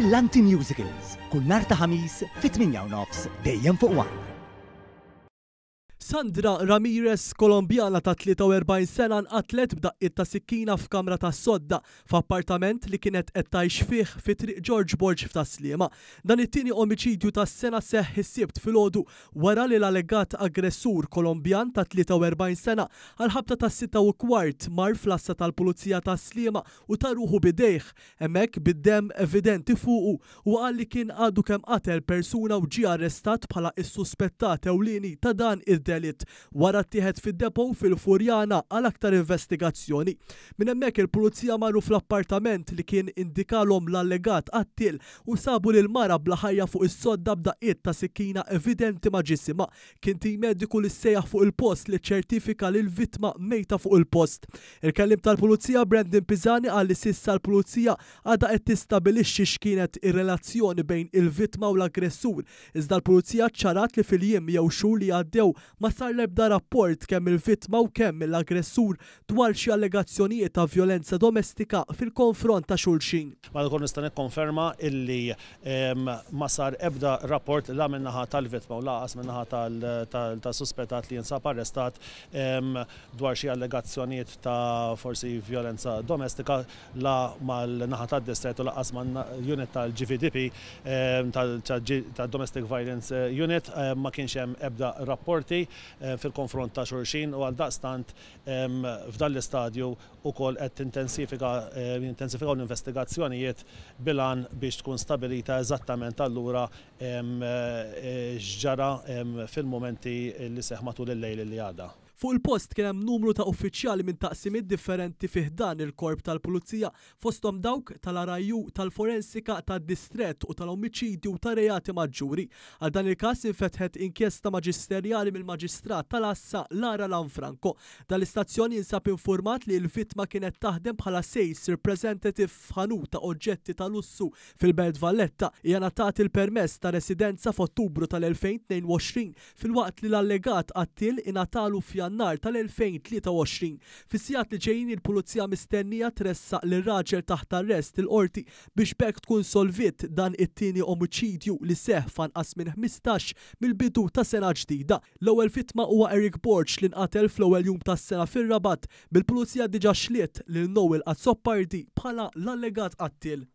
Brillanti Musicals kull nhar ta' ħamis fit-8:30 dejjem fuq One. Sandra Ramirez, Kolombjana ta' 43 sena, nqatlet b'daqqiet ta' sikkina f'kamra ta' sodda f'appartament li kienet qed tgħix fih fi triq George Borg f'ta' Sliema. Dan it-tieni omiċidju tas-sena seħħ is-sibt filgħodu wara li l-allegat aggressur Kolombjan ta' 43 sena għal ħabta ta' 6:15 mar fl-assa tal-Pulizija ta' Sliema u ta' ruħu bidejh hemmhekk bid-demm evidenti fuqu u qal li kien għadu kemm qatel persuna u ġie arrestat bħala s-suspettat ewlieni ta' dan id-delitt wara ttieħed fid-depo fil-Furjana għal aktar investigazzjoni. Minn hemmhekk il-pulizija marru fl-appartament li kien indikalhom l-allegat qattil u sabu lil mara bla ħajja fuq is-sodda b'daqqiet ta' sikkina evidenti ma' ġisimha. Kien tim mediku li sejjaħ fuq il-post li ċertifika li l-vittma mejta fuq il-post. Il-kellim tal-pulizija Brandon Pisani qal li sissa l-pulizija għadha qed tistabilixxi x'kienet ir-relazzjoni bejn il-vittma u l-aggressur. Iżda l-pulizija ċarat li fil-jiem jew xhur li għaddew ma sar l-ebda rapport kemm il-vittma u kemm l-aggressur dwar xi allegazzjonijiet ta' vjolenza domestika fil-konfront ta' xulxin. Madwar nista' nikkonferma illi ma sar ebda rapport la min-naħa tal-vittma u laqas min-naħa tal-suspettat li jinsab arrestat dwar xi allegazzjonijiet ta' forsi vjolenza domestika la mal-naħa tad-distret u laqas mal-unit tal-GVDP tal-Domestic Violence Unit ma kienx hemm ebda rapporti fil-konfront ta' xulxin u għal daqstant f'dan l-istadju ukoll qed intensifikaw l-investigazzjonijiet bilan biex tkun stabilita eżattament allura x'ġara fil-momenti li seħħ matul il-lejl li għadha. Fuq il-post kien hemm numru ta' uffiċjali minn taqsimiet differenti fih dan il-korp tal-pulizija fosthom dawk tal-arajju tal-forensika tad-distrett u tal-omiċidju ta' reati maġġuri. Għal dan il-każ infetħet inkjesta maġisterjali mill-Maġistrat tal-Assa Lara Lanfranco. Dal-istazzjon jinsab infurmat li l-vittma kienet taħdem bħala sales representative f'ħanut ta' oġġetti ta' lussu fil-Belt Valletta. Hija ngħatat il-permess ta' residenza f'Ottubru tal-2022 filwaqt li l-allegat qattil ingħatalu f'Jannar tal-2023. Fis-sigħat li ġejjin il-pulizija mistennija tressaq lir-raġel taħt arrest il-qorti biex bekk tkun solvit dan it-tieni omiċidju li seħħ f'anqas minn 15 mill-bidu ta' sena ġdida. L-ewwel vittma huwa Eric Borg li nqatel fl-ewwel jum tas-sena fir-Rabat bil-pulizija diġà xliet lil Noel Azzopardi bħala l-allegat qattil.